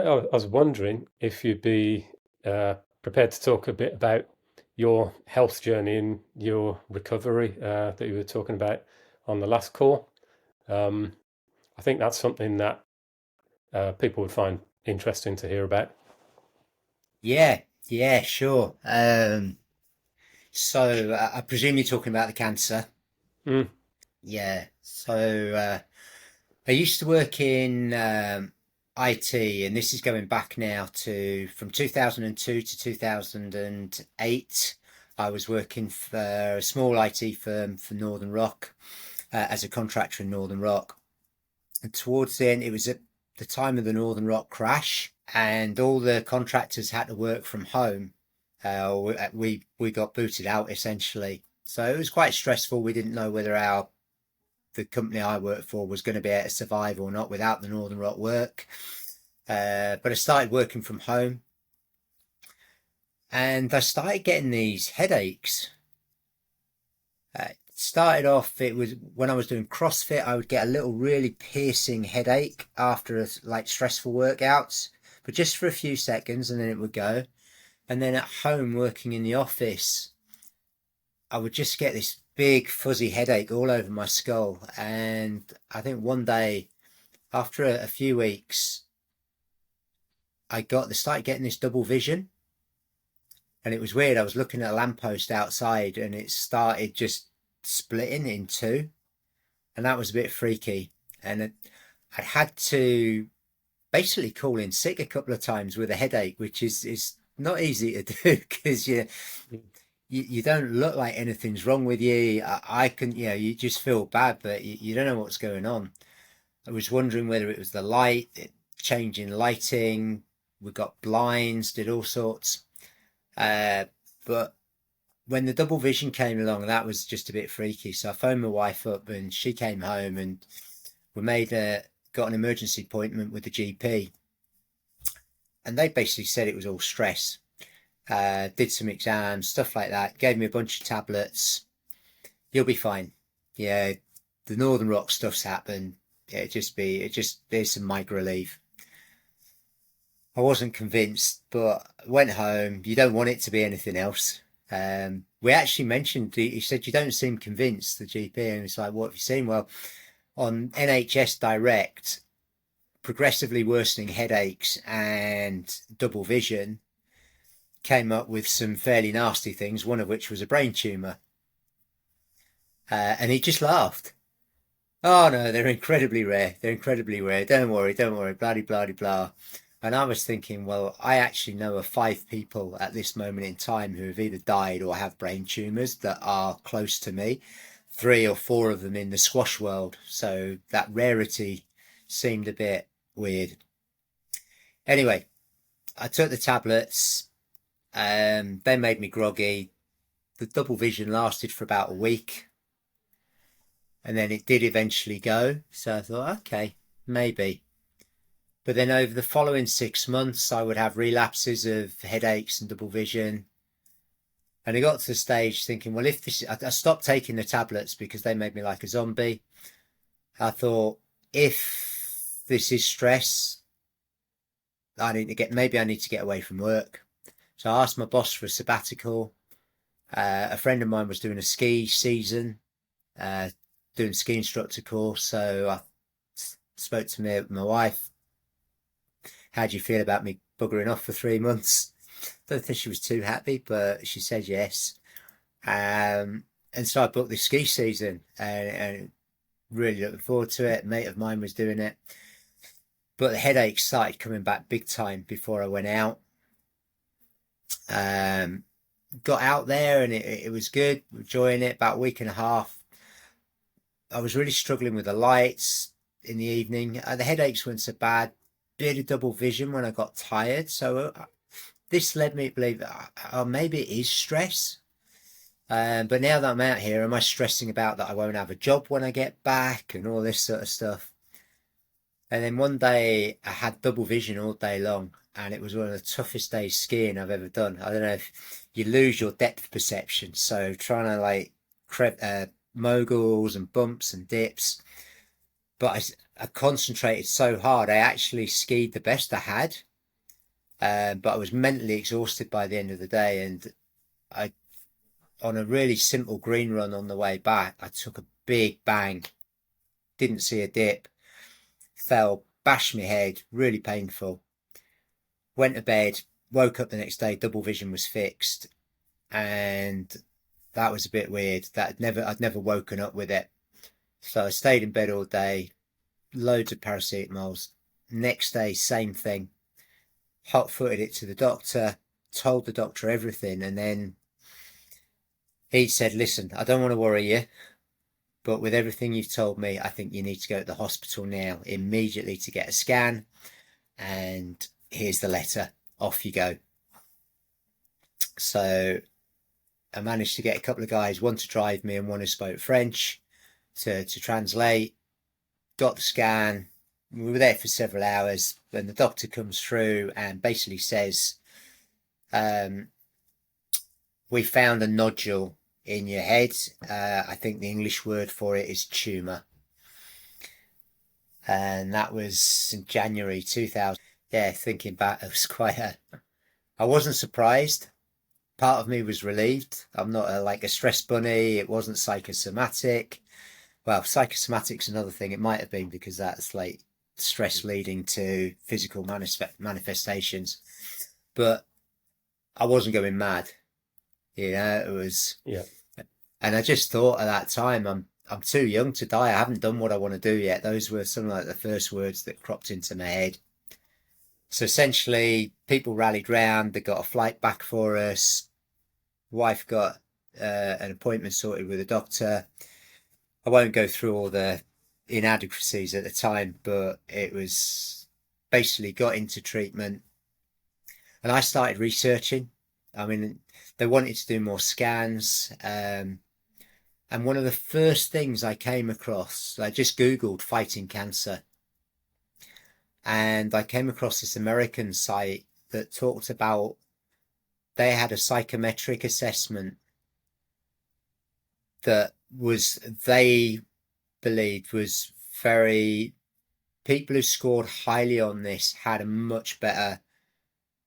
I was wondering if you'd be prepared to talk a bit about your health journey and your recovery that you were talking about on the last call. Um, I think that's something that people would find interesting to hear about. Yeah, yeah, sure. I presume you're talking about the cancer. Mm, Yeah. I used to work in IT, and this is going back now to from 2002 to 2008. I was working for a small IT firm for Northern Rock as a contractor in Northern Rock. And towards the end, it was at the time of the Northern Rock crash, and all the contractors had to work from home. We got booted out essentially, so it was quite stressful. We didn't know whether our the company I worked for was going to be able to survive or not without the Northern Rock work. But I started working from home, and I started getting these headaches. Started off, it was when I was doing CrossFit, I would get a little really piercing headache after like stressful workouts, but just for a few seconds, and then it would go. And then at home, working in the office, I would just get this big fuzzy headache all over my skull. And I think one day, after a few weeks, started getting this double vision, and it was weird. I was looking at a lamppost outside, and it started just splitting in two, and that was a bit freaky. And I had to basically call in sick a couple of times with a headache, which is not easy to do because you don't look like anything's wrong with you. I can, you just feel bad, but you don't know what's going on. I was wondering whether it was the light, change in lighting. We got blinds, did all sorts. But when the double vision came along, that was just a bit freaky. So I phoned my wife up, and she came home, and we got an emergency appointment with the GP, and they basically said it was all stress. Did some exams, stuff like that. Gave me a bunch of tablets. You'll be fine. Yeah, the Northern Rock stuff's happened. Yeah, it just there's some mic relief. I wasn't convinced, but went home. You don't want it to be anything else. We actually mentioned, he said, you don't seem convinced, the GP. And it's like, what have you seen? Well, on NHS Direct, progressively worsening headaches and double vision came up with some fairly nasty things, one of which was a brain tumour. And he just laughed. Oh no, they're incredibly rare. They're incredibly rare. Don't worry, don't worry. Blah blah blah blah. And I was thinking, well, I actually know of 5 people at this moment in time who have either died or have brain tumours that are close to me. 3 or 4 of them in the squash world. So that rarity seemed a bit weird. Anyway, I took the tablets. They made me groggy. The double vision lasted for about a week, and then it did eventually go. So I thought, okay, maybe. But then over the following 6 months, I would have relapses of headaches and double vision. And I got to the stage thinking, well, I stopped taking the tablets because they made me like a zombie. I thought, if this is stress, maybe I need to get away from work. So I asked my boss for a sabbatical. A friend of mine was doing a ski season, uh, doing ski instructor course. So I spoke to my wife. How do you feel about me buggering off for 3 months? Don't think she was too happy, but she said yes. And so I booked this ski season, and really looking forward to it. A mate of mine was doing it, but the headaches started coming back big time before I went out. Um, got out there, and it was good, enjoying it. About a week and a half, I was really struggling with the lights in the evening. The headaches weren't so bad. Bit of double vision when I got tired. So this led me to believe maybe it is stress. But now that I'm out here, am I stressing about that I won't have a job when I get back and all this sort of stuff? And then one day I had double vision all day long, and it was one of the toughest days skiing I've ever done. I don't know if you lose your depth perception, so trying to like moguls and bumps and dips. But I concentrated so hard, I actually skied the best I had. But I was mentally exhausted by the end of the day, and I, on a really simple green run on the way back, I took a big bang, didn't see a dip, fell, bashed my head, really painful. Went to bed, woke up the next day, double vision was fixed, and that was a bit weird. I'd never woken up with it. So I stayed in bed all day, loads of paracetamols. Next day, same thing. Hot-footed it to the doctor, told the doctor everything, and then he said, listen, I don't want to worry you, but with everything you've told me, I think you need to go to the hospital now, immediately, to get a scan, and here's the letter. Off you go. So I managed to get a couple of guys, one to drive me and one who spoke French, to translate. Got the scan. We were there for several hours. Then the doctor comes through and basically says, we found a nodule in your head. I think the English word for it is tumour. And that was in January 2000. Yeah, thinking back, it was I wasn't surprised. Part of me was relieved. I'm not like a stress bunny. It wasn't psychosomatic. Well, psychosomatic's another thing. It might have been, because that's like stress leading to physical manifestations. But I wasn't going mad. It was. Yeah. And I just thought at that time, I'm too young to die. I haven't done what I want to do yet. Those were some like the first words that cropped into my head. So essentially, people rallied round. They got a flight back for us. Wife got an appointment sorted with a doctor. I won't go through all the inadequacies at the time, but it was basically got into treatment. And I started researching. I mean, they wanted to do more scans. And one of the first things I came across, I just Googled fighting cancer. And I came across this American site that talked about, they had a psychometric assessment that was, they believed was very, people who scored highly on this had a much better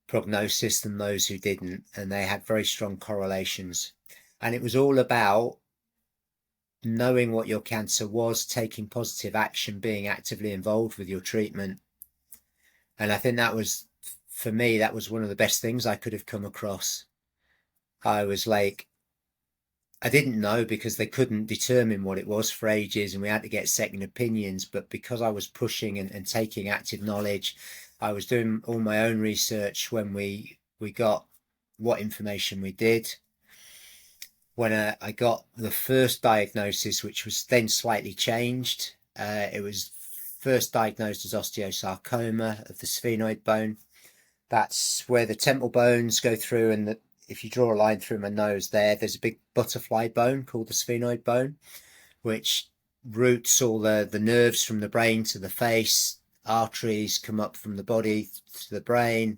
prognosis than those who didn't, and they had very strong correlations. And it was all about knowing what your cancer was, taking positive action, being actively involved with your treatment. And I think that was, for me, that was one of the best things I could have come across. I was like, I didn't know, because they couldn't determine what it was for ages, and we had to get second opinions. But because I was pushing and taking active knowledge, I was doing all my own research when we got what information we did. When I got the first diagnosis, which was then slightly changed, it was first diagnosed as osteosarcoma of the sphenoid bone. That's where the temple bones go through, and if you draw a line through my nose there's a big butterfly bone called the sphenoid bone, which routes all the nerves from the brain to the face. Arteries come up from the body to the brain,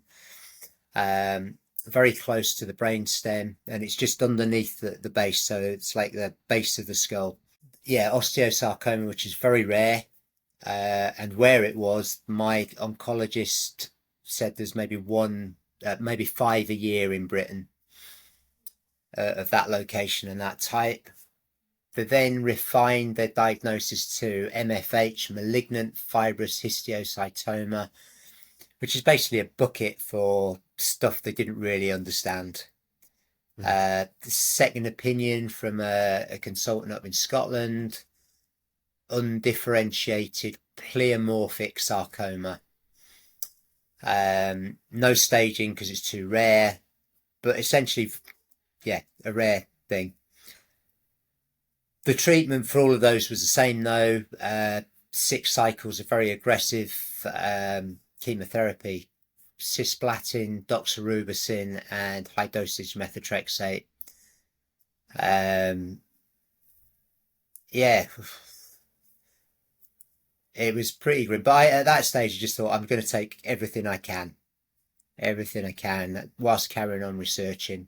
very close to the brain stem, and it's just underneath the base, so it's like the base of the skull. Yeah, osteosarcoma, which is very rare. And where it was, my oncologist said there's maybe one, maybe 5 a year in Britain, of that location and that type. They then refined their diagnosis to MFH, malignant fibrous histiocytoma, which is basically a bucket for stuff they didn't really understand. The second opinion from a consultant up in Scotland, undifferentiated pleomorphic sarcoma. No staging because it's too rare, but essentially, yeah, a rare thing. The treatment for all of those was the same though. 6 cycles of very aggressive chemotherapy, cisplatin, doxorubicin, and high dosage methotrexate. Yeah, it was pretty grim. But at that stage, I just thought, I'm going to take everything I can, whilst carrying on researching.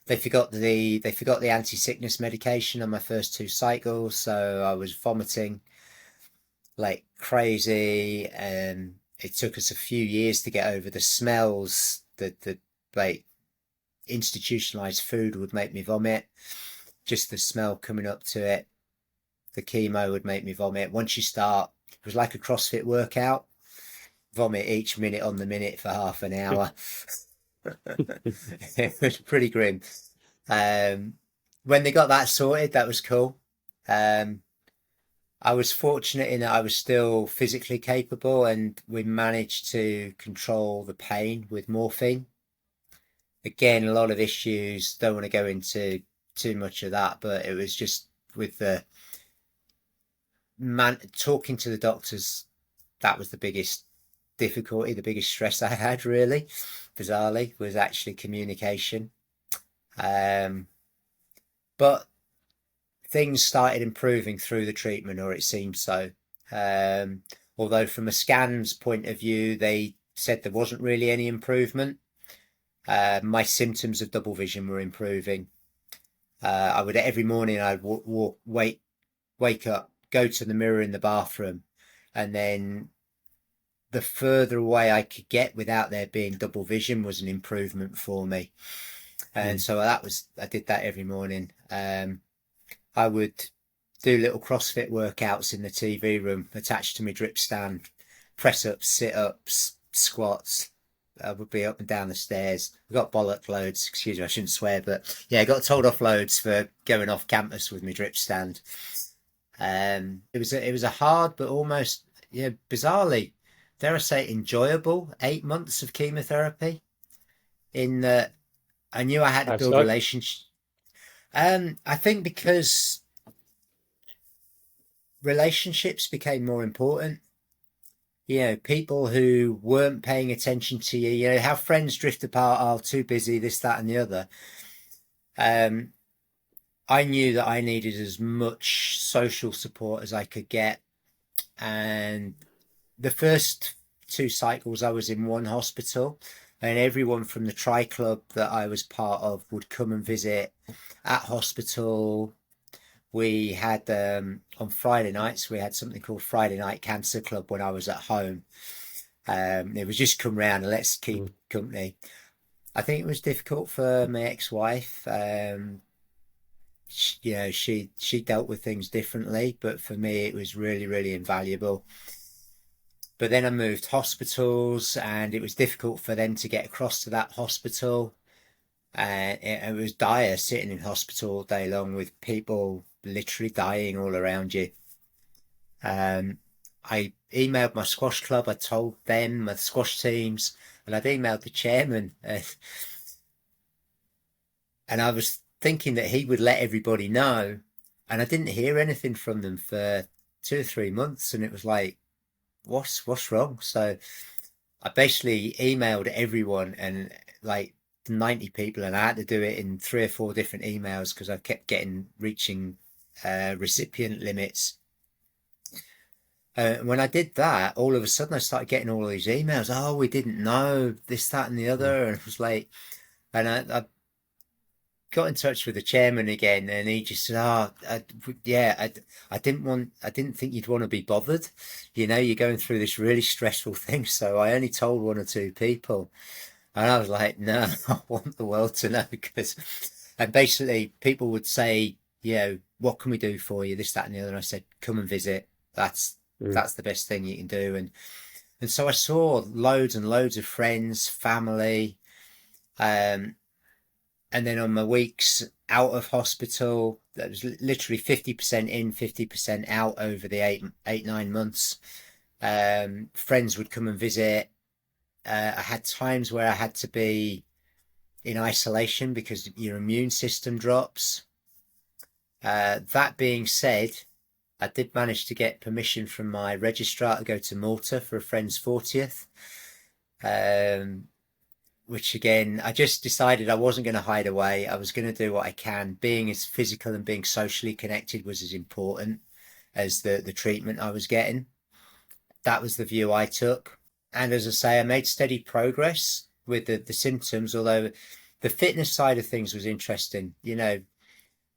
They forgot the anti-sickness medication on my first 2 cycles, so I was vomiting like crazy, and it took us a few years to get over the smells that the like institutionalized food would make me vomit. Just the smell coming up to it, the chemo would make me vomit. Once you start, it was like a CrossFit workout. Vomit each minute on the minute for half an hour. It was pretty grim. Um, when they got that sorted, that was cool. Um, I was fortunate in that I was still physically capable, and we managed to control the pain with morphine. Again, a lot of issues. Don't want to go into too much of that, but it was just with the man talking to the doctors. That was the biggest difficulty, the biggest stress I had, really, bizarrely, was actually communication. Um, but things started improving through the treatment, or it seemed so. Um, Although, from a scans point of view, they said there wasn't really any improvement. My symptoms of double vision were improving. I would every morning I'd wake up, go to the mirror in the bathroom, and then the further away I could get without there being double vision was an improvement for me. And so I did that every morning. I would do little CrossFit workouts in the TV room attached to my drip stand, press ups, sit ups, squats. I would be up and down the stairs. I got bollock loads, excuse me, I shouldn't swear, but yeah, I got told off loads for going off campus with my drip stand. It was a hard but almost, yeah, bizarrely, dare I say, enjoyable 8 months of chemotherapy. In that I knew I had to How build so? relationships. I think because relationships became more important. People who weren't paying attention to you. How friends drift apart. Oh, too busy, this, that, and the other. Um, I knew that I needed as much social support as I could get, and the first two cycles I was in one hospital, and everyone from the tri club that I was part of would come and visit at hospital. We had on Friday nights we had something called Friday Night Cancer Club when I was at home. It was just come round and let's keep Mm. company. I think it was difficult for my ex-wife. She dealt with things differently, but for me it was really, really invaluable. But then I moved hospitals, and it was difficult for them to get across to that hospital. And it was dire sitting in hospital all day long with people literally dying all around you. I emailed my squash club. I told them, my squash teams, and I'd emailed the chairman. And I was thinking that he would let everybody know. And I didn't hear anything from them for 2 or 3 months. And it was like, what's wrong? So I basically emailed everyone, and like 90 people, and I had to do it in 3 or 4 different emails because I kept reaching recipient limits. When I did that, all of a sudden I started getting all of these emails. Oh, we didn't know this, that, and the Mm. other. And it was like, and I got in touch with the chairman again, and he just said, "Oh, yeah, I didn't think you'd want to be bothered. You're going through this really stressful thing, so I only told 1 or 2 people." And I was like, "No, I want the world to know because," and basically people would say, "What can we do for you? This, that, and the other." And I said, "Come and visit. That's Mm. that's the best thing you can do." And so I saw loads and loads of friends, family. Um, and then on my weeks out of hospital, that was literally 50% in, 50% out over the 9 months. Friends would come and visit. I had times where I had to be in isolation because your immune system drops. That being said, I did manage to get permission from my registrar to go to Malta for a friend's 40th. Um, which again, I just decided I wasn't going to hide away. I was going to do what I can. Being as physical and being socially connected was as important as the treatment I was getting. That was the view I took. And as I say, I made steady progress with the symptoms, although the fitness side of things was interesting.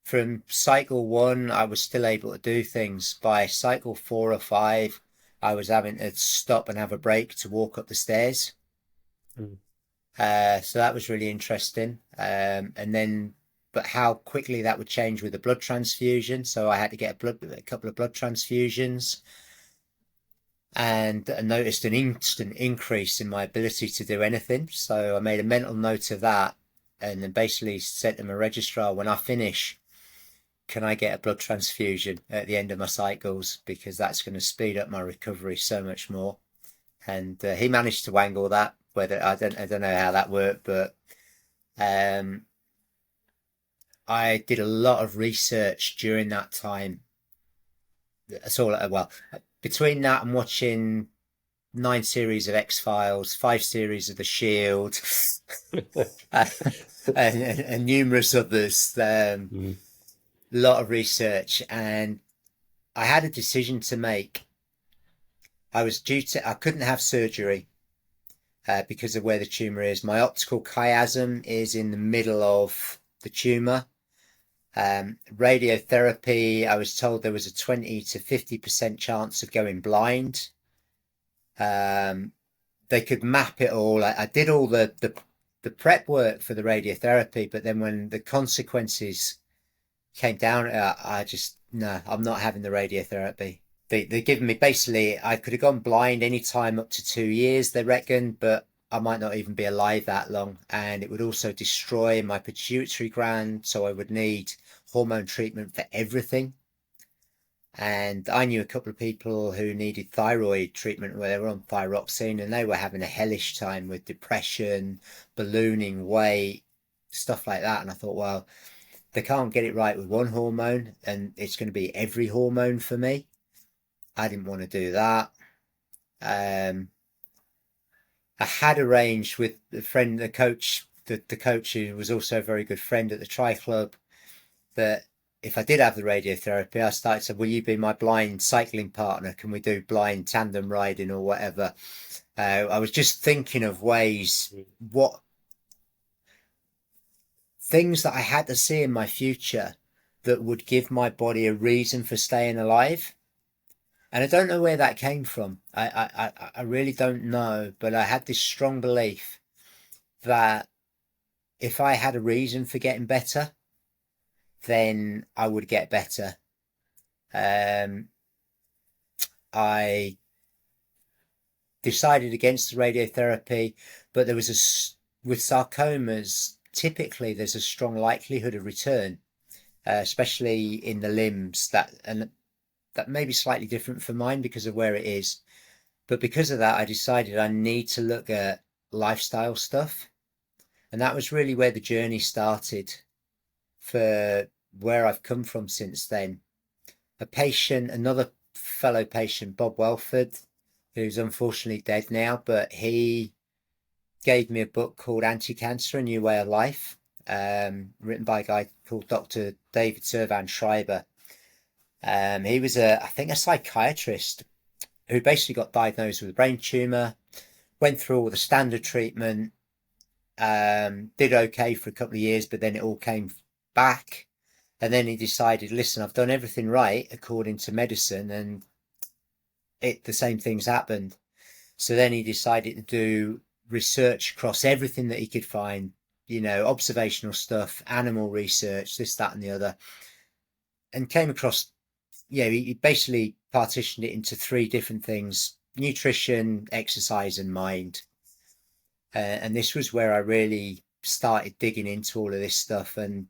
From cycle 1, I was still able to do things. By cycle 4 or 5, I was having to stop and have a break to walk up the stairs. Mm. So that was really interesting. And then, but how quickly that would change with the blood transfusion. So I had to get a couple of blood transfusions, and I noticed an instant increase in my ability to do anything. So I made a mental note of that, and then basically said to my registrar, when I finish, can I get a blood transfusion at the end of my cycles, because that's going to speed up my recovery so much more. And he managed to wangle that. Whether I don't know how that worked, but um, I did a lot of research during that time. That's all. Well, between that and watching 9 series of X Files, 5 series of The Shield, and, and numerous others, a Mm. lot of research, and I had a decision to make. I couldn't have surgery because of where the tumor is. My optical chiasm is in the middle of the tumor. Radiotherapy, I was told there was a 20 to 50% chance of going blind. They could map it all. I did all the prep work for the radiotherapy, but then when the consequences came down, I just, no, I'm not having the radiotherapy. They're giving me, basically, I could have gone blind any time up to 2 years, they reckon, but I might not even be alive that long. And it would also destroy my pituitary gland, so I would need hormone treatment for everything. And I knew a couple of people who needed thyroid treatment where they were on thyroxine, and they were having a hellish time with depression, ballooning weight, stuff like that. And I thought, well, they can't get it right with one hormone, and it's going to be every hormone for me. I didn't want to do that. I had arranged with the friend, the coach who was also a very good friend at the Tri Club, that if I did have the radiotherapy, I started to, will you be my blind cycling partner? Can we do blind tandem riding or whatever? I was just thinking of ways, what things that I had to see in my future that would give my body a reason for staying alive. And I don't know where that came from. I really don't know, but I had this strong belief that if I had a reason for getting better, then I would get better. I decided against the radiotherapy, but there was with sarcomas, typically there's a strong likelihood of return, especially in the limbs, and that may be slightly different for mine because of where it is. But because of that, I decided I need to look at lifestyle stuff. And that was really where the journey started for where I've come from since then. Another fellow patient, Bob Welford, who's unfortunately dead now, but he gave me a book called Anti-Cancer, A New Way of Life, written by a guy called Dr. David Servan Schreiber. He was I think a psychiatrist who basically got diagnosed with a brain tumor, went through all the standard treatment, did okay for a couple of years, but then it all came back. And then he decided, listen, I've done everything right according to medicine, and the same things happened. So then he decided to do research across everything that he could find, observational stuff, animal research, this, that, and the other, and came across, he basically partitioned it into 3 different things: nutrition, exercise, and mind. And this was where I really started digging into all of this stuff and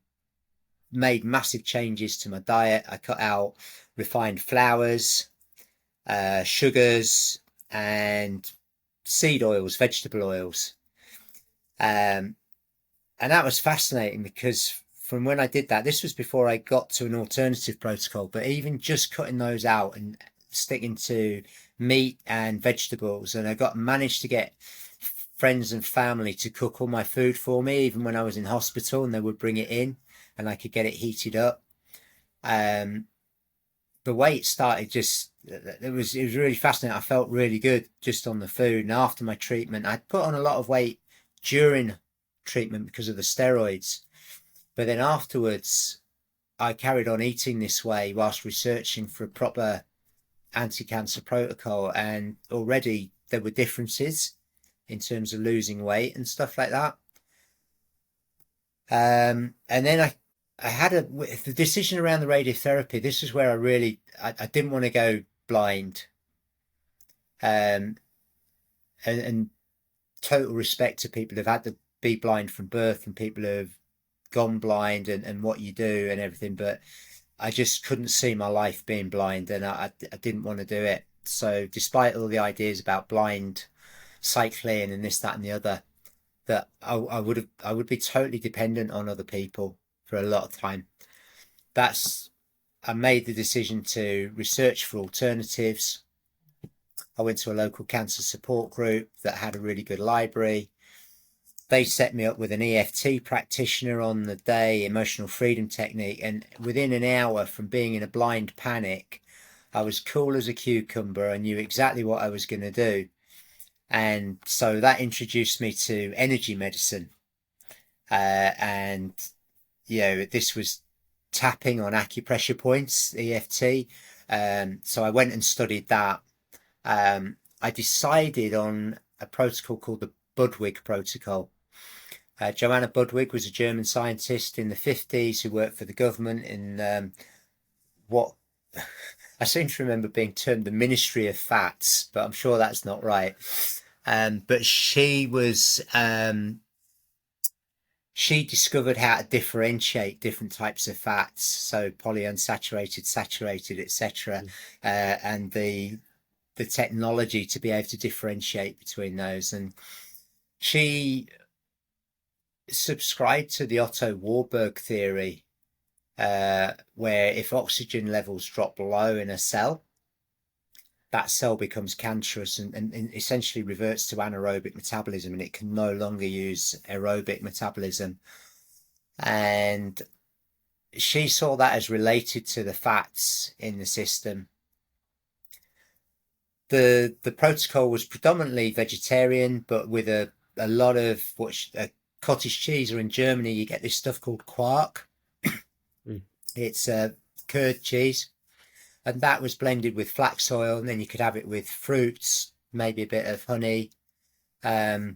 made massive changes to my diet. I cut out refined flours, sugars, and seed oils, vegetable oils. And that was fascinating because from when I did that, this was before I got to an alternative protocol, but even just cutting those out and sticking to meat and vegetables, and I managed to get friends and family to cook all my food for me, even when I was in hospital, and they would bring it in and I could get it heated up. The weight started it was really fascinating. I felt really good just on the food. And after my treatment, I'd put on a lot of weight during treatment because of the steroids. But then afterwards, I carried on eating this way whilst researching for a proper anti-cancer protocol, and already there were differences in terms of losing weight and stuff like that. And then I had the decision around the radiotherapy. This is where I didn't want to go blind. Um, and total respect to people who've had to be blind from birth and people who've gone blind and what you do and everything. But I just couldn't see my life being blind, and I didn't want to do it. So despite all the ideas about blind cycling and this, that, and the other, that I would be totally dependent on other people for a lot of time. I made the decision to research for alternatives. I went to a local cancer support group that had a really good library. They set me up with an EFT practitioner on the day, emotional freedom technique, and within an hour from being in a blind panic, I was cool as a cucumber. I knew exactly what I was going to do. And so that introduced me to energy medicine. And, this was tapping on acupressure points, EFT. So I went and studied that. I decided on a protocol called the Budwig protocol. Joanna Budwig was a German scientist in the 50s who worked for the government in what I seem to remember being termed the Ministry of Fats, but I'm sure that's not right. But she discovered how to differentiate different types of fats, so polyunsaturated, saturated, etc., and the technology to be able to differentiate between those. And she subscribed to the Otto Warburg theory, where if oxygen levels drop low in a cell, that cell becomes cancerous and essentially reverts to anaerobic metabolism, and it can no longer use aerobic metabolism. And she saw that as related to the fats in the system. The protocol was predominantly vegetarian, but with a lot of cottage cheese, or in Germany you get this stuff called quark. It's curd cheese, and that was blended with flax oil, and then you could have it with fruits, maybe a bit of honey. I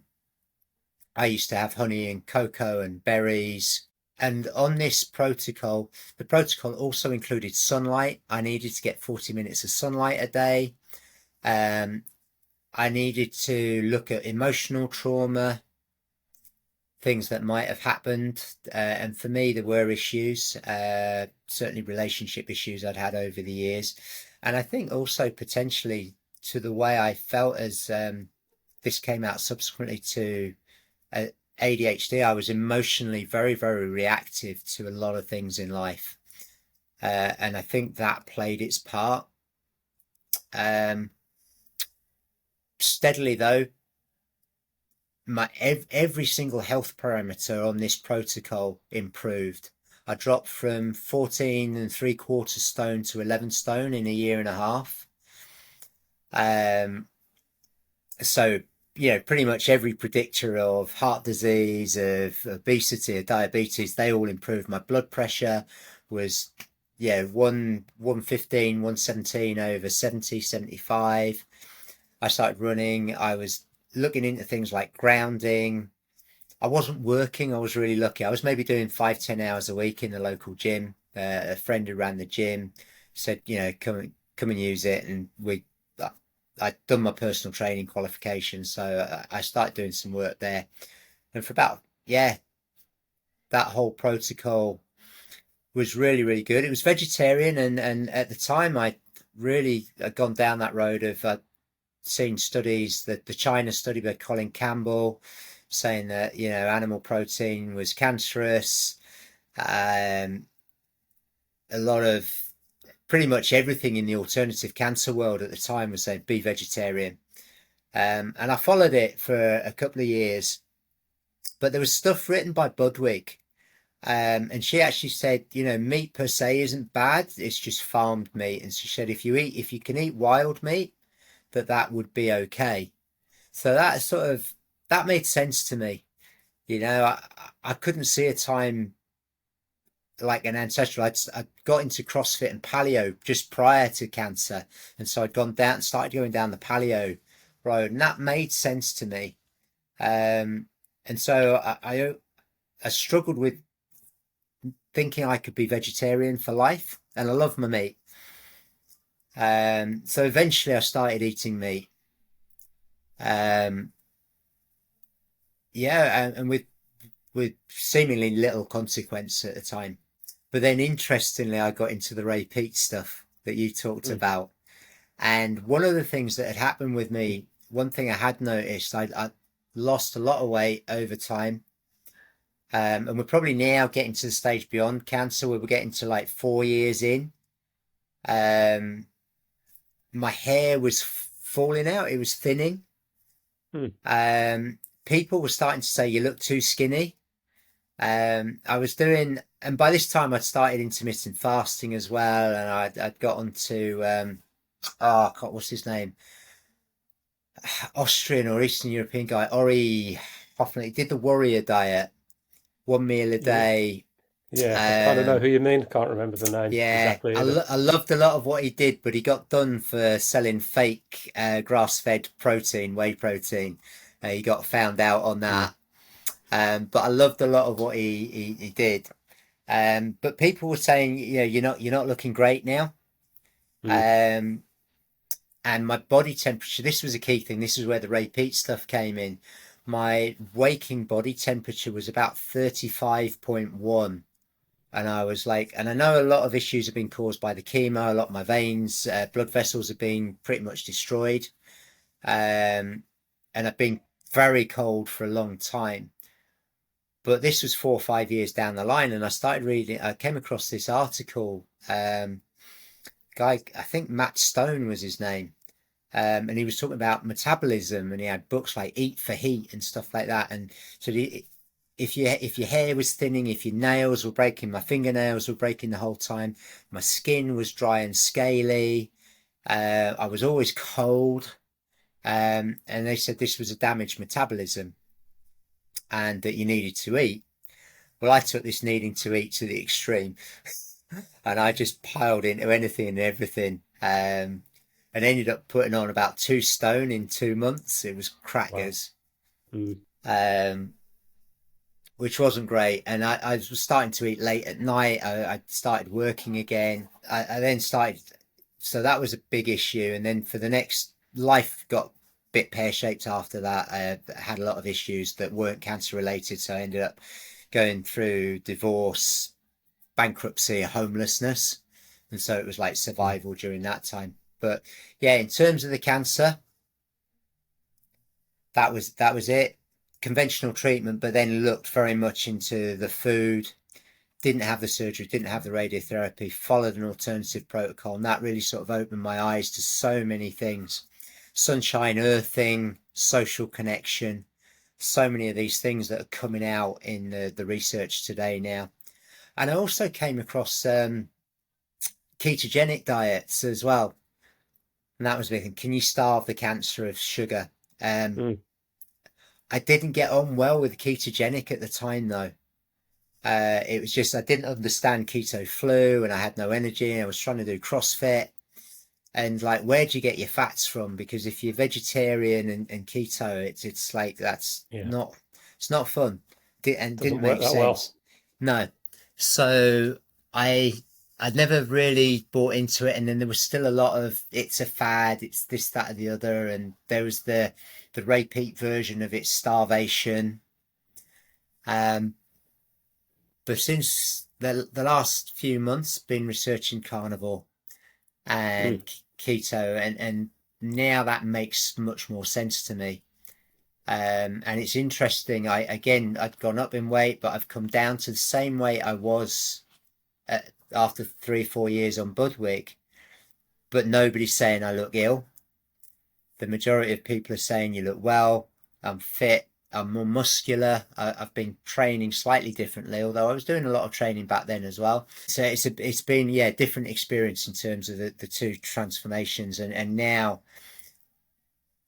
used to have honey and cocoa and berries. And on this protocol, the protocol also included sunlight. I needed to get 40 minutes of sunlight a day. I needed to look at emotional trauma, things that might have happened. And for me, there were issues, certainly relationship issues I'd had over the years. And I think also potentially to the way I felt as this came out subsequently to ADHD, I was emotionally very, very reactive to a lot of things in life. And I think that played its part. Steadily though, every single health parameter on this protocol improved. I dropped from 14.75 stone to 11 stone in a year and a half. So pretty much every predictor of heart disease, of obesity, of diabetes, they all improved. My blood pressure was 115, 117 over 70, 75. I started running. I was looking into things like grounding. I wasn't working. I was really lucky. I was maybe doing 5-10 hours a week in the local gym. A friend who ran the gym said, come and use it. And I'd done my personal training qualification, so I started doing some work there. And for about, that whole protocol was really, really good. It was vegetarian, and at the time I really had gone down that road of seen studies, that the China study by Colin Campbell saying that animal protein was cancerous. A lot of pretty much everything in the alternative cancer world at the time was saying be vegetarian, and I followed it for a couple of years. But there was stuff written by Budwig, and she actually said, meat per se isn't bad, it's just farmed meat. And she said if you can eat wild meat, that would be okay. So that made sense to me. I couldn't see a time like an ancestral. I got into CrossFit and paleo just prior to cancer, and so I'd gone down, started going down the paleo road, and that made sense to me. And so I struggled with thinking I could be vegetarian for life, and I love my meat. So eventually I started eating meat. Um, yeah, and with seemingly little consequence at the time. But then interestingly, I got into the Ray Peat stuff that you talked Mm. about. And one of the things that had happened with me, one thing I had noticed, I lost a lot of weight over time. And we're probably now getting to the stage beyond cancer where we're getting to like 4 years in. Um, my hair was falling out, it was thinning. Mm. People were starting to say, you look too skinny. I was doing, and by this time I'd started intermittent fasting as well, and I'd got onto oh God, what's his name? Austrian or Eastern European guy, Ori Hoffman. He did the warrior diet, 1 meal a Yeah, day. yeah. I kind of know Um, who you mean. I can't remember the name yeah, exactly either. I loved a lot of what he did, but he got done for selling fake grass-fed protein, whey protein. He got found out on Mm. that. But I loved a lot of what he did. But people were saying, you know, you're not looking great now. Mm. Um, and my body temperature, this was a key thing. This is where the Ray Peat stuff came in. My waking body temperature was about 35.1. And I was like, and I know a lot of issues have been caused by the chemo. A lot of my veins, blood vessels have been pretty much destroyed. Um, and I've been very cold for a long time. But this was 4 or 5 years down the line, and I started reading. I came across this article. Guy, I think Matt Stone was his name, and he was talking about metabolism, and he had books like Eat for Heat and stuff like that. And so, if your hair was thinning, if your nails were breaking, my fingernails were breaking the whole time. My skin was dry and scaly. I was always cold, and they said this was a damaged metabolism, and that you needed to eat. Well, I took this needing to eat to the extreme, and I just piled into anything and everything, and ended up putting on about 2 stone in 2 months. It was Wow. crackers, Mm. um, which wasn't great. And I was starting to eat late at night. I started working again. I then started, so that was a big issue. And then for the next, life got a bit pear-shaped after that. I had a lot of issues that weren't cancer related, so I ended up going through divorce, bankruptcy, homelessness, and so it was like Mm. survival during that time. But yeah, in terms of the cancer, that was it. Conventional treatment, but then looked very much into the food. Didn't have the surgery, didn't have the radiotherapy, followed an alternative protocol, and that really sort of opened my eyes to so many things. Sunshine, earthing, social connection, so many of these things that are coming out in the research today now. And I also came across ketogenic diets as well. And that was the thing. Can you starve the cancer of sugar? Um, Mm. I didn't get on well with ketogenic at the time, though. It was just I didn't understand keto flu, and I had no energy. I was trying to do CrossFit, and like, where do you get your fats from? Because if you're vegetarian and keto, it's like that's Yeah. not it's not fun, and Doesn't didn't work make that well. sense. No, so I I'd never really bought into it, and then there was still a lot of it's a fad, it's this, that, or the other, and there was the Ray Peat version of it, starvation. Um, but since the last few months, been researching carnivore Mm. and keto, and now that makes much more sense to me. And it's interesting. I'd gone up in weight, but I've come down to the same weight I was after 3 or 4 years on Budwig. But nobody's saying I look ill. The majority of people are saying you look well. I'm fit. I'm more muscular. I've been training slightly differently, although I was doing a lot of training back then as well. So it's been, yeah, different experience in terms of the two transformations, and now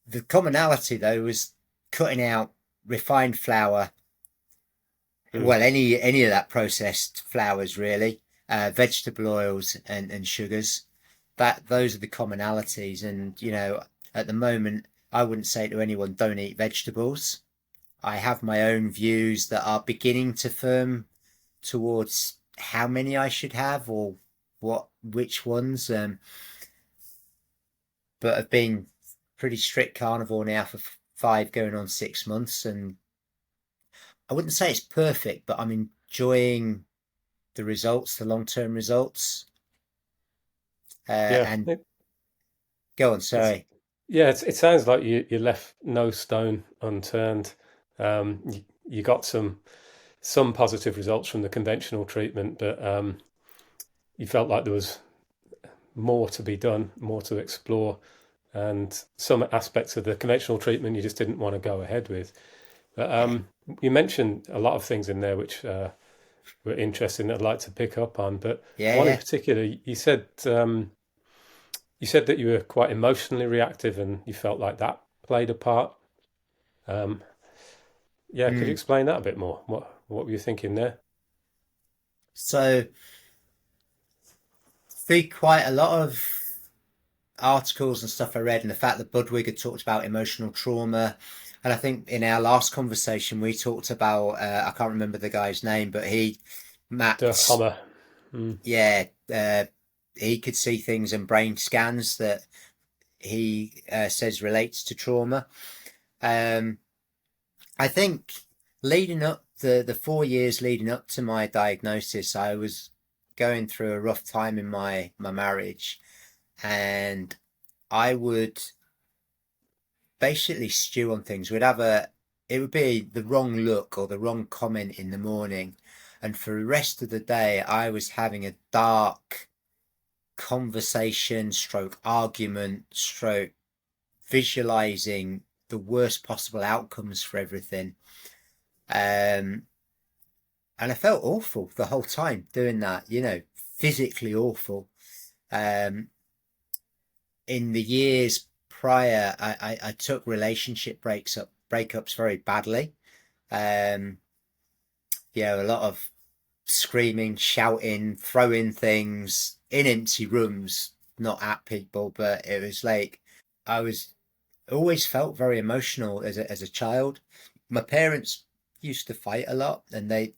the commonality though was cutting out refined flour, Mm. well, any of that processed flours really, vegetable oils and sugars. That those are the commonalities. And at the moment, I wouldn't say to anyone, don't eat vegetables. I have my own views that are beginning to firm towards how many I should have or which ones. But I've been pretty strict carnivore now for 5 going on 6 months, and I wouldn't say it's perfect, but I'm enjoying the results, the long-term results. Yeah, And go on, it's sorry. yeah, it sounds like you left no stone unturned. You got some positive results from the conventional treatment, but you felt like there was more to be done, more to explore, and some aspects of the conventional treatment you just didn't want to go ahead with. But Yeah, you mentioned a lot of things in there which were interesting that I'd like to pick up on. But yeah, one in yeah. particular, you said that you were quite emotionally reactive, and you felt like that played a part. Um, yeah, could you Mm. explain that a bit more? What were you thinking there? So, through quite a lot of articles and stuff I read, and the fact that Budwig had talked about emotional trauma, and I think in our last conversation we talked about I can't remember the guy's name, but he Dirk mapped, Hammer. Mm, yeah, he could see things in brain scans that he says relates to trauma. Um, I think leading up the 4 years leading up to my diagnosis, I was going through a rough time in my marriage, and I would basically stew on things. It would be the wrong look or the wrong comment in the morning, and for the rest of the day, I was having a dark conversation, stroke argument, stroke visualizing the worst possible outcomes for everything. Um, and I felt awful the whole time doing that, physically awful. Um, in the years prior, I took relationship breakups very badly. Um, a lot of screaming, shouting, throwing things in empty rooms, not at people, but it was like I was always felt very emotional as a child. My parents used to fight a lot, and I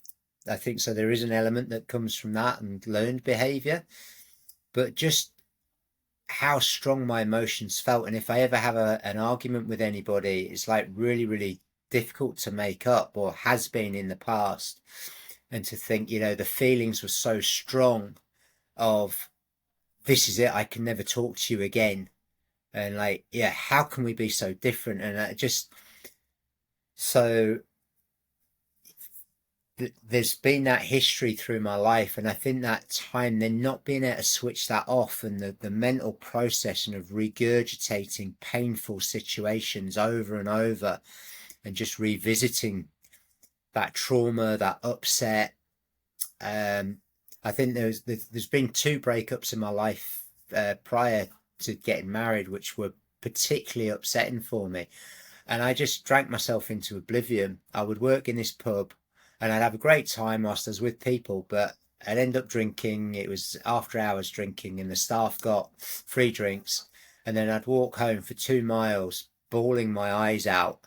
think so. There is an element that comes from that and learned behavior, but just how strong my emotions felt. And if I ever have an argument with anybody, it's like really, really difficult to make up, or has been in the past. And to think, the feelings were so strong of this is it, I can never talk to you again. And like, yeah, how can we be so different? And just so there's been that history through my life, and I think that time then not being able to switch that off, and the mental process and of regurgitating painful situations over and over, and just revisiting that trauma, that upset. um I think there's been two breakups in my life prior to getting married which were particularly upsetting for me, and I just drank myself into oblivion. I would work in this pub and I'd have a great time whilst I was with people, but I'd end up drinking. It was after hours drinking, and the staff got free drinks. And then I'd walk home for 2 miles, bawling my eyes out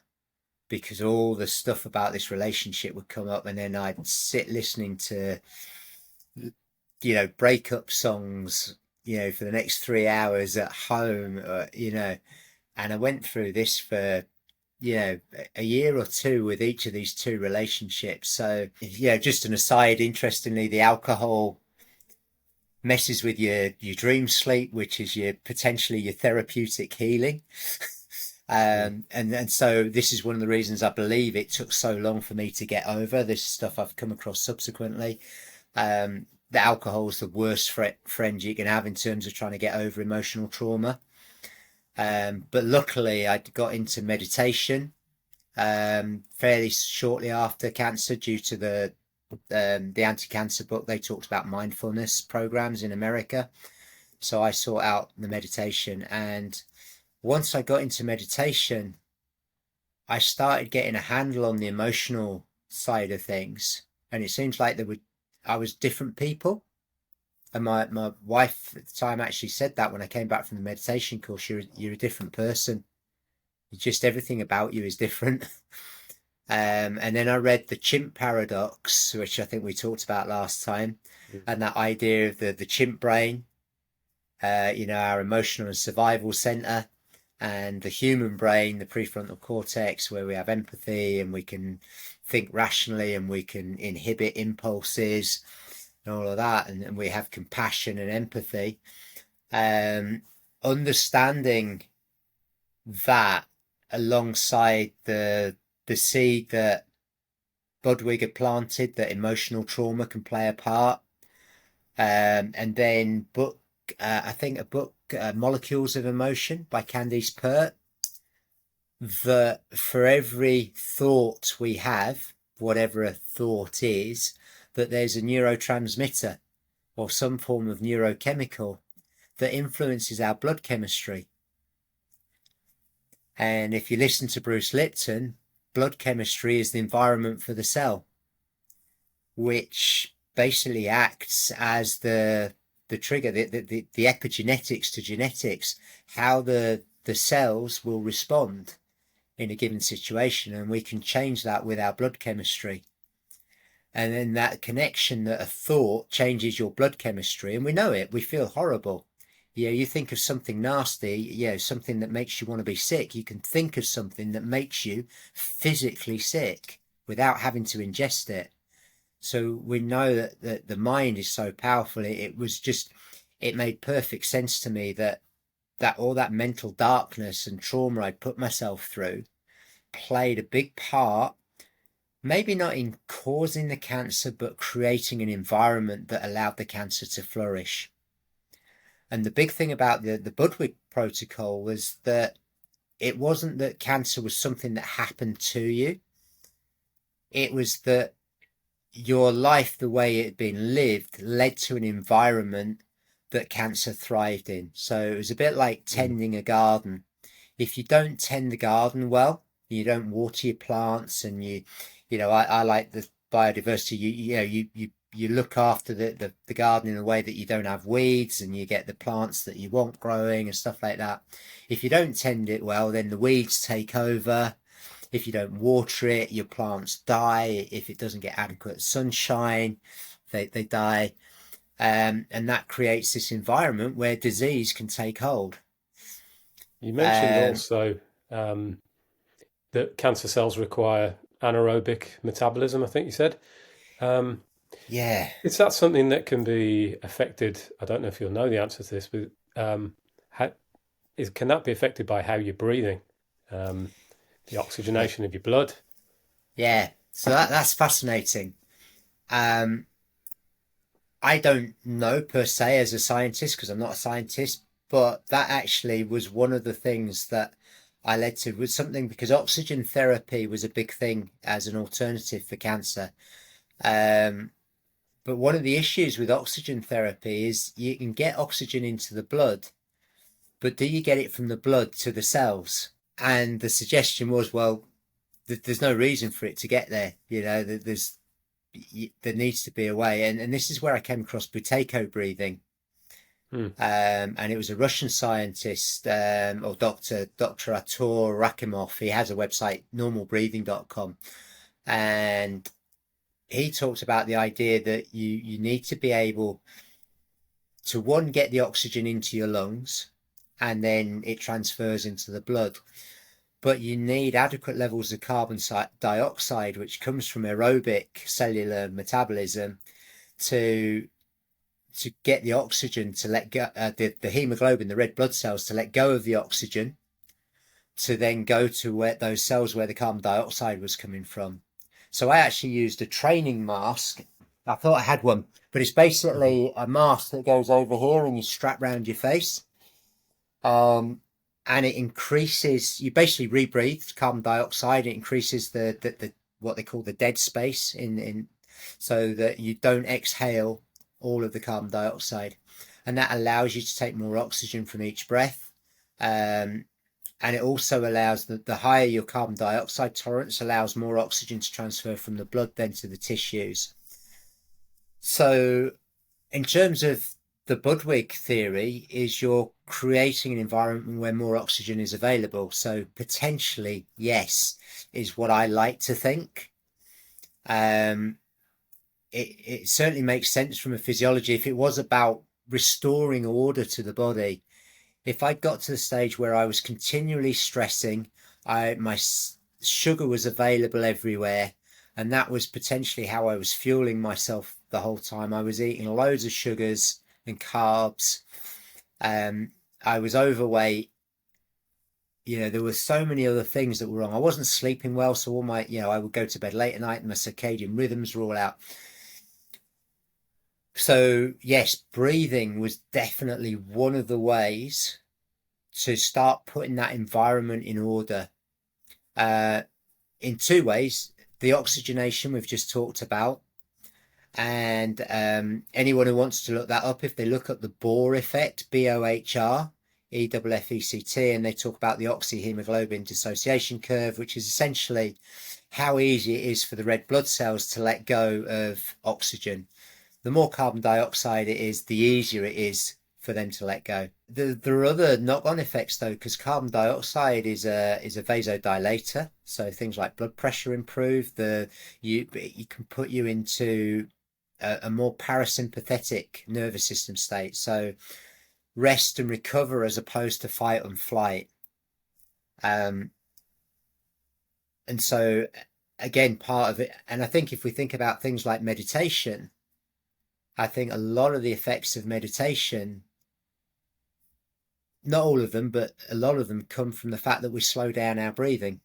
because all the stuff about this relationship would come up. And then I'd sit listening to, breakup songs, for the next 3 hours at home, and I went through this for a year or two with each of these two relationships. So yeah, just an aside, interestingly, the alcohol messes with your dream sleep, which is your potentially your therapeutic healing. mm. And so this is one of the reasons I believe it took so long for me to get over this stuff I've come across subsequently. The alcohol is the worst friend you can have in terms of trying to get over emotional trauma. But luckily I got into meditation fairly shortly after cancer, due to the anti-cancer book. They talked about mindfulness programs in America, so I sought out the meditation. And once I got into meditation, I started getting a handle on the emotional side of things. and it seems like I was different people. And my wife at the time actually said that when I came back from the meditation course, you're a different person. Just everything about you is different. And then I read the chimp paradox, which I think we talked about last time, Mm. and that idea of the chimp brain, our emotional and survival center, and the human brain, the prefrontal cortex, where we have empathy and we can think rationally and we can inhibit impulses and all of that, and we have compassion and empathy. Understanding that alongside the seed that Budwig had planted, that emotional trauma can play a part, and then I think a book, Molecules of Emotion by Candice Pert, that for every thought we have, whatever a thought is, that there's a neurotransmitter or some form of neurochemical that influences our blood chemistry. And if you listen to Bruce Lipton, blood chemistry is the environment for the cell, which basically acts as the trigger, the epigenetics to genetics, how the cells will respond in a given situation, and we can change that with our blood chemistry. And then that connection, that a thought changes your blood chemistry, and we know it, we feel horrible. You think of something nasty, something that makes you want to be sick. You can think of something that makes you physically sick without having to ingest it. So we know that the mind is so powerful. It made perfect sense to me that all that mental darkness and trauma I'd put myself through played a big part, maybe not in causing the cancer, but creating an environment that allowed the cancer to flourish. And the big thing about the Budwig protocol was that it wasn't that cancer was something that happened to you. It was that your life, the way it had been lived, led to an environment that cancer thrived in. So it was a bit like tending a garden. If you don't tend the garden well, you don't water your plants, and I like the biodiversity. You look after the garden in a way that you don't have weeds, and you get the plants that you want growing and stuff like that. If you don't tend it well, then the weeds take over. If you don't water it, your plants die. If it doesn't get adequate sunshine, they die. And that creates this environment where disease can take hold. You mentioned Um, also that cancer cells require anaerobic metabolism, I think you said. Um, yeah, is that something that can be affected? I don't know if you'll know the answer to this, but how, can that be affected by how you're breathing? Um, the yeah, oxygenation of your blood? yeah. So that's fascinating. Um, I don't know per se as a scientist, because I'm not a scientist, but that actually was one of the things that I led to, was something, because oxygen therapy was a big thing as an alternative for cancer. Um, but one of the issues with oxygen therapy is you can get oxygen into the blood, but do you get it from the blood to the cells? And the suggestion was, well, there's no reason for it to get there. There needs to be a way. And this is where I came across Buteyko breathing. Hmm. And it was a Russian scientist, or Dr. Artur Rakimov. He has a website, normalbreathing.com. And he talked about the idea that you need to be able to, one, get the oxygen into your lungs, and then it transfers into the blood. But you need adequate levels of carbon dioxide, which comes from aerobic cellular metabolism, to get the oxygen to let go, the hemoglobin, the red blood cells, to let go of the oxygen, to then go to where those cells where the carbon dioxide was coming from. So I actually used a training mask. I thought I had one, but it's basically a mask that goes over here and you strap around your face. And it increases, you basically rebreathe carbon dioxide. It increases the what they call the dead space in so that you don't exhale all of the carbon dioxide, and that allows you to take more oxygen from each breath. And it also allows the higher your carbon dioxide tolerance allows more oxygen to transfer from the blood then to the tissues. So, in terms of the Budwig theory, is you're creating an environment where more oxygen is available. So potentially, yes, is what I like to think. Um, it certainly makes sense from a physiology. If it was about restoring order to the body, if I got to the stage where I was continually stressing, my sugar was available everywhere, and that was potentially how I was fueling myself the whole time. I was eating loads of sugars and carbs. Um, I was overweight. There were so many other things that were wrong. I wasn't sleeping well, so all my, I would go to bed late at night, and my circadian rhythms were all out. So yes, breathing was definitely one of the ways to start putting that environment in order. Uh, in two ways: the oxygenation we've just talked about, and anyone who wants to look that up, if they look at the Bohr effect, BOHR, EFFECT, and they talk about the oxyhemoglobin dissociation curve, which is essentially how easy it is for the red blood cells to let go of oxygen. The more carbon dioxide it is, the easier it is for them to let go. There are other knock-on effects though, because carbon dioxide is a vasodilator, so things like blood pressure improve. You can put you into a more parasympathetic nervous system state, so rest and recover as opposed to fight and flight. And so again, part of it, and I think if we think about things like meditation, I think a lot of the effects of meditation, not all of them, but a lot of them come from the fact that we slow down our breathing.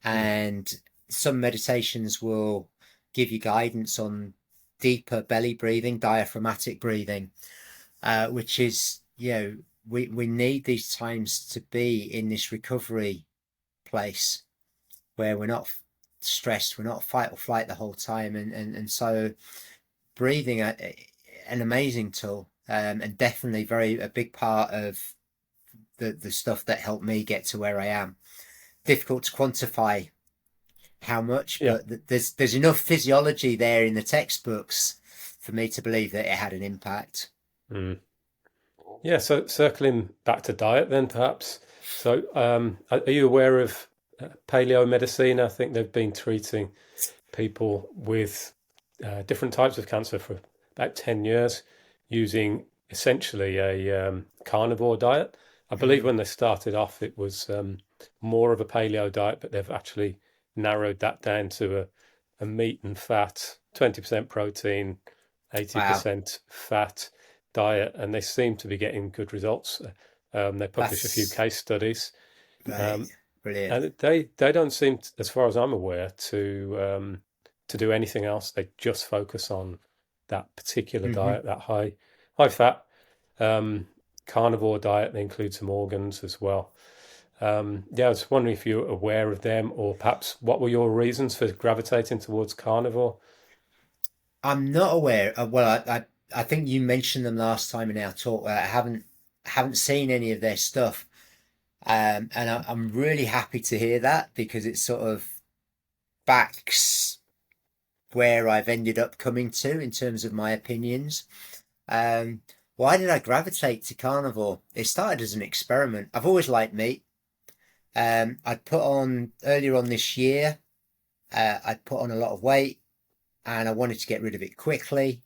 And some meditations will give you guidance on deeper belly breathing, diaphragmatic breathing, which is, we need these times to be in this recovery place where we're not stressed, we're not fight or flight the whole time. And so breathing, an amazing tool, and definitely a big part of the stuff that helped me get to where I am. Difficult to quantify how much, Yeah. but there's enough physiology there in the textbooks for me to believe that it had an impact. Mm. Yeah, so circling back to diet then perhaps. So are you aware of paleo medicine? I think they've been treating people with different types of cancer for about 10 years using essentially a carnivore diet. I believe Mm. when they started off, it was more of a paleo diet, but they've actually narrowed that down to a meat and fat, 20% protein, Wow, 80% fat diet, and they seem to be getting good results. They publish a few that's case studies, right, um, brilliant. and they don't seem, as far as I'm aware, to do anything else. They just focus on that particular Mm-hmm. diet, that high fat um, carnivore diet. They include some organs as well. Yeah, I was wondering if you're aware of them, or perhaps what were your reasons for gravitating towards carnivore? I'm not aware. Well, I think you mentioned them last time in our talk. I haven't seen any of their stuff, and I'm really happy to hear that because it sort of backs where I've ended up coming to in terms of my opinions. Um, why did I gravitate to carnivore? It started as an experiment. I've always liked meat. I'd put on earlier on this year. I'd put on a lot of weight, and I wanted to get rid of it quickly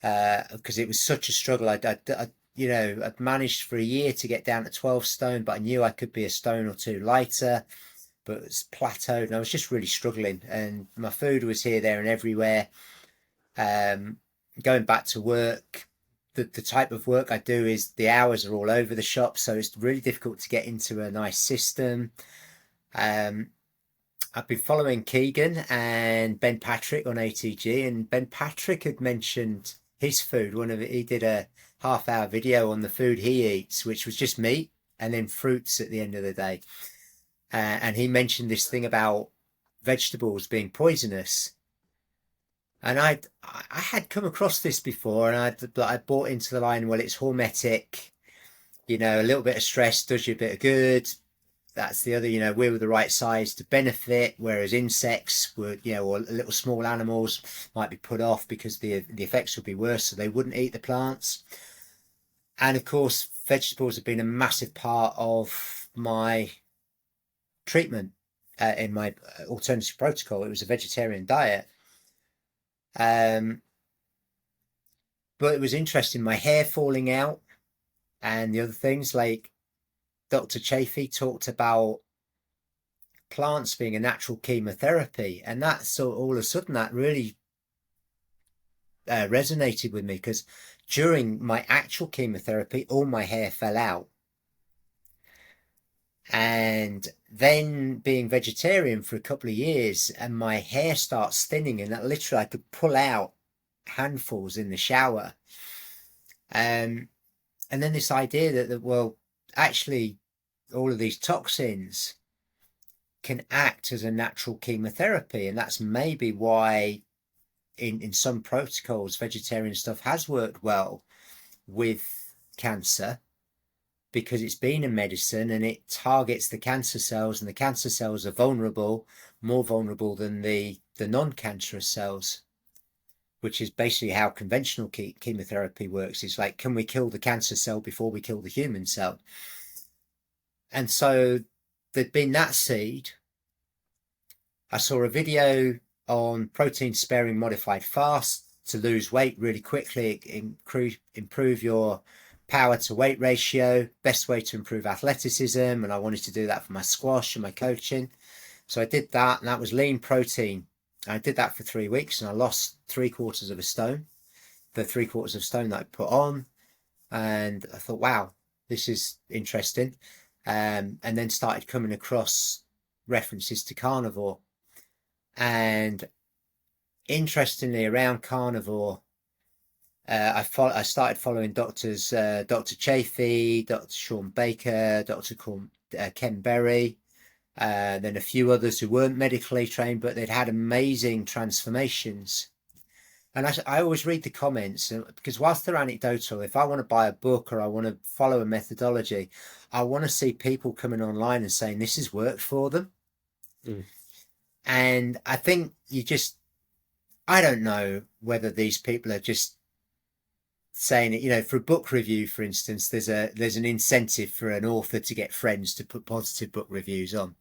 because it was such a struggle. I'd managed for a year to get down to 12 stone, but I knew I could be a stone or two lighter, but it's plateaued, and I was just really struggling. And my food was here, there, and everywhere. Um, Going back to work, the type of work I do is the hours are all over the shop, so it's really difficult to get into a nice system. Um, I've been following Keegan and Ben Patrick on ATG, and Ben Patrick had mentioned his food. He did a half-hour video on the food he eats, which was just meat and then fruits at the end of the day. And he mentioned this thing about vegetables being poisonous. And I had come across this before, and I bought into the line. Well, it's hormetic, a little bit of stress does you a bit of good. that's the other, we were the right size to benefit, whereas insects were, or little small animals might be put off because the effects would be worse, so they wouldn't eat the plants. And of course, vegetables have been a massive part of my treatment in my alternative protocol. It was a vegetarian diet. Um, but it was interesting, my hair falling out and the other things, like Dr. Chafee talked about plants being a natural chemotherapy, and that, so all of a sudden that really resonated with me, because during my actual chemotherapy all my hair fell out, and then being vegetarian for a couple of years and my hair starts thinning, and that literally I could pull out handfuls in the shower. And then this idea that well, actually all of these toxins can act as a natural chemotherapy, and that's maybe why in some protocols vegetarian stuff has worked well with cancer, because it's been a medicine and it targets the cancer cells, and the cancer cells are vulnerable, more vulnerable than the non-cancerous cells, which is basically how conventional chemotherapy works. It's like, can we kill the cancer cell before we kill the human cell? And so there'd been that seed. I saw a video on protein sparing modified fast to lose weight really quickly, improve your power to weight ratio, best way to improve athleticism. And I wanted to do that for my squash and my coaching. So I did that, and that was lean protein. I did that for 3 weeks and I lost 3/4 of a stone, the 3/4 of stone that I put on. And I thought, wow, this is interesting. And then started coming across references to carnivore. And interestingly, around carnivore, I started following doctors, Dr. Chafee, Dr. Sean Baker, Dr. Ken Berry, then a few others who weren't medically trained, but they'd had amazing transformations. And I always read the comments, because whilst they're anecdotal, if I want to buy a book or I want to follow a methodology, I want to see people coming online and saying this has worked for them. Mm. And I think I don't know whether these people are just saying it, for a book review, for instance, there's an incentive for an author to get friends to put positive book reviews on.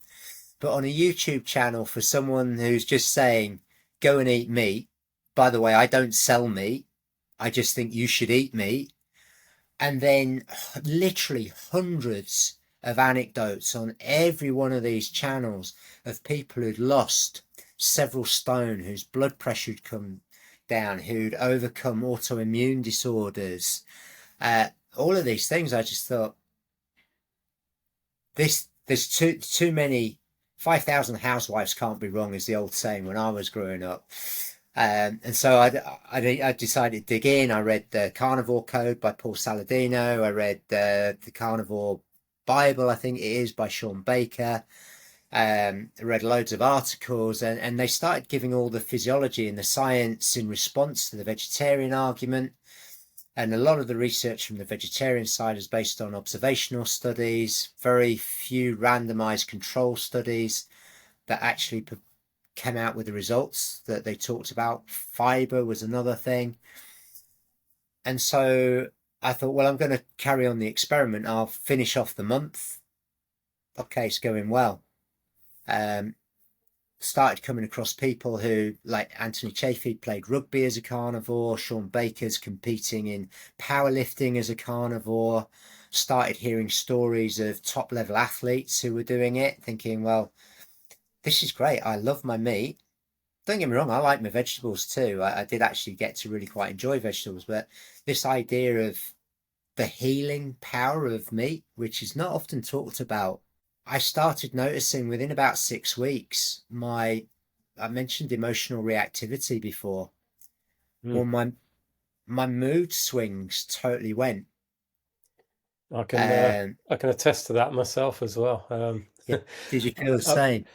But on a YouTube channel, for someone who's just saying, go and eat meat, by the way, I don't sell meat, I just think you should eat meat. And then literally hundreds of anecdotes on every one of these channels of people who'd lost several stone, whose blood pressure had come down, who'd overcome autoimmune disorders, all of these things. I just thought, there's too many. 5,000 housewives can't be wrong, is the old saying when I was growing up. And so I decided to dig in. I read the Carnivore Code by Paul Saladino. I read the Carnivore Bible, I think it is, by Sean Baker. I read loads of articles, and they started giving all the physiology and the science in response to the vegetarian argument. And a lot of the research from the vegetarian side is based on observational studies, very few randomized control studies that actually came out with the results that they talked about. Fiber was another thing. And so I thought, well, I'm going to carry on the experiment. I'll finish off the month. Okay, it's going well. Started coming across people who, like Anthony Chafee, played rugby as a carnivore. Sean Baker's competing in powerlifting as a carnivore. Started hearing stories of top level athletes who were doing it, thinking, well, this is great. I love my meat. Don't get me wrong, I like my vegetables too. I did actually get to really quite enjoy vegetables, but this idea of the healing power of meat, which is not often talked about, I started noticing within about 6 weeks, I mentioned emotional reactivity before. Mm. Well, my mood swings totally went. I can attest to that myself as well. Yeah, did you feel the I, same?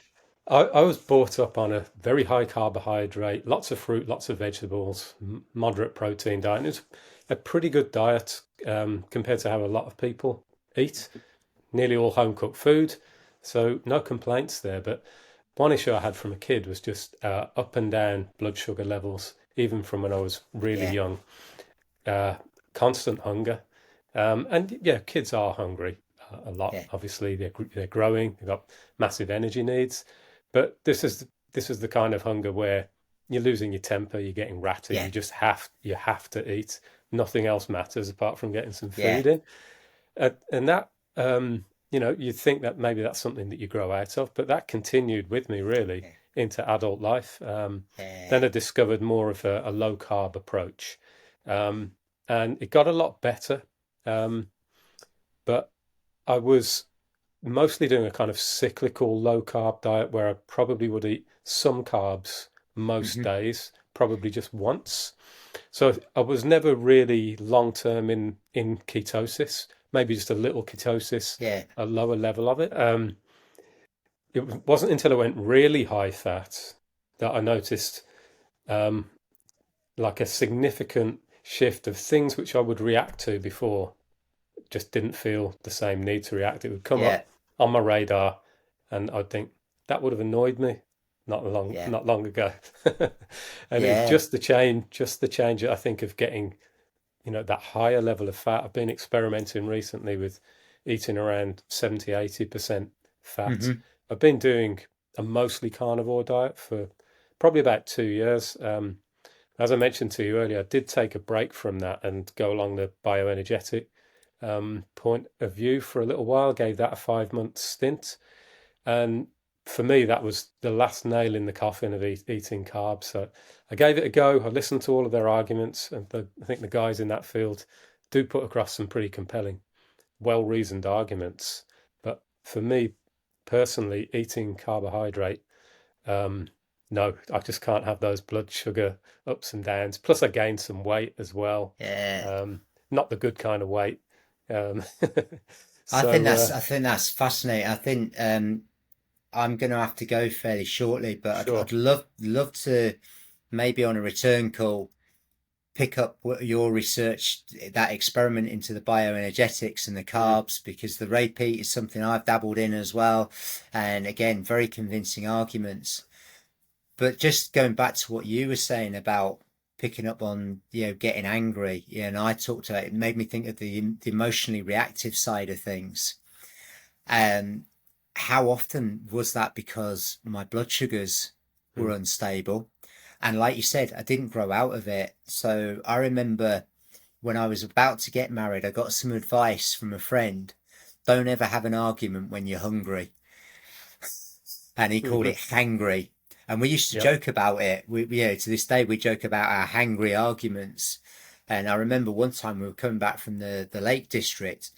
I was brought up on a very high carbohydrate, lots of fruit, lots of vegetables, moderate protein diet. And it's a pretty good diet compared to how a lot of people eat. Nearly all home cooked food. So no complaints there. But one issue I had from a kid was just up and down blood sugar levels, even from when I was really Yeah, young. Uh, Constant hunger. And yeah, kids are hungry a lot. yeah, Obviously, they're growing. They've got massive energy needs. But this is the kind of hunger where you're losing your temper. You're getting ratty. yeah, You have to eat. Nothing else matters apart from getting some yeah, food in. And that you'd think that maybe that's something that you grow out of, but that continued with me really yeah, into adult life. Then yeah. I discovered more of a low carb approach, um, and it got a lot better. Um, but I was mostly doing a kind of cyclical low carb diet where I probably would eat some carbs most Hmm. days, probably just once. So I was never really long term in ketosis, maybe just a little ketosis, Yeah, a lower level of it. It wasn't until I went really high fat that I noticed um, like a significant shift of things which I would react to before just didn't feel the same need to react. It would come yeah, up on my radar, and I'd think that would have annoyed me yeah, not long ago. And it was yeah. just the change I think of getting that higher level of fat. I've been experimenting recently with eating around 70-80% fat. Hmm. I've been doing a mostly carnivore diet for probably about 2 years. As I mentioned to you earlier, I did take a break from that and go along the bioenergetic point of view for a little while, gave that a 5 month stint. And for me, that was the last nail in the coffin of eating carbs. So I gave it a go. I listened to all of their arguments, and I think the guys in that field do put across some pretty compelling, well reasoned arguments. But for me personally, eating carbohydrate, um, no, I just can't have those blood sugar ups and downs. Plus, I gained some weight as well, Yeah. um, not the good kind of weight. Um, I so think that's fascinating. I think I'm gonna have to go fairly shortly, but I'd sure. love to maybe on a return call pick up what your research, that experiment into the bioenergetics and the Mm, carbs, because the repeat is something I've dabbled in as well, and again, very convincing arguments. But just going back to what you were saying about picking up on, getting angry, and I talked about it, made me think of the emotionally reactive side of things. And how often was that because my blood sugars were mm, unstable? And like you said, I didn't grow out of it. So I remember when I was about to get married, I got some advice from a friend. Don't ever have an argument when you're hungry. And he called hmm. it hangry. And we used to Yep. joke about it. To this day, we joke about our hangry arguments. And I remember one time we were coming back from the Lake District,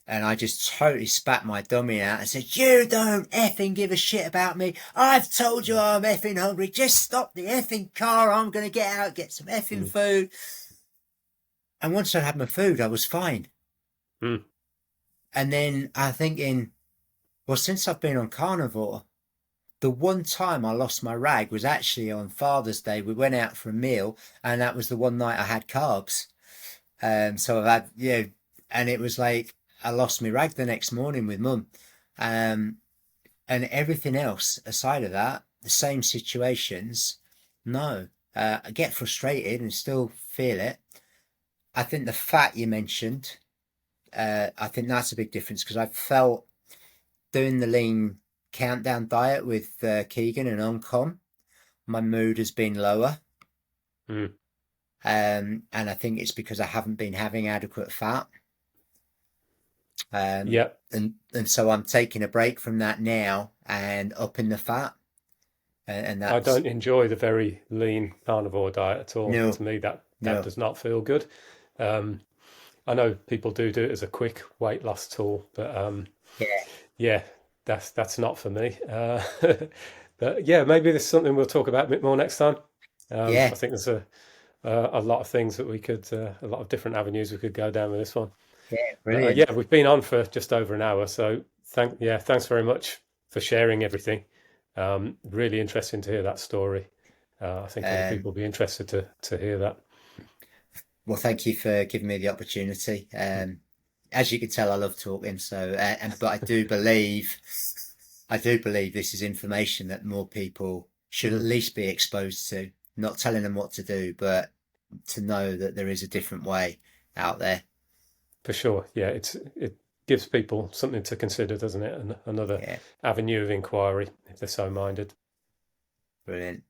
and I just totally spat my dummy out and said, "You don't effing give a shit about me. I've told you I'm effing hungry. Just stop the effing car. I'm going to get out, get some effing Mm, food." And once I had my food, I was fine. mm, And then I'm thinking, well, since I've been on carnivore, the one time I lost my rag was actually on Father's Day. We went out for a meal, and that was the one night I had carbs. So I've had, and it was like I lost my rag the next morning with mum. Um, and everything else aside of that, the same situations, no. I get frustrated and still feel it. I think the fat you mentioned, I think that's a big difference, because I felt doing the lean countdown diet with Keegan and Oncom, my mood has been lower. mm. And I think it's because I haven't been having adequate fat. Yep. And so I'm taking a break from that now and upping the fat. And I that's don't enjoy the very lean carnivore diet at all. no, To me, that no, does not feel good. Um, I know people do it as a quick weight loss tool, but yeah, yeah, that's not for me. But yeah, maybe there's something we'll talk about a bit more next time. I yeah, think there's a lot of things that a lot of different avenues we could go down with this one. yeah, But brilliant. yeah, we've been on for just over an hour, so thanks very much for sharing everything. Really interesting to hear that story. I think other Um, people will be interested to hear that. well, thank you for giving me the opportunity. As you can tell, I love talking. So, but I do believe I do believe this is information that more people should at Mm, least be exposed to. Not telling them what to do, but to know that there is a different way out there. for sure. Yeah, it gives people something to consider, doesn't it? And another Yeah, avenue of inquiry if they're so minded. brilliant.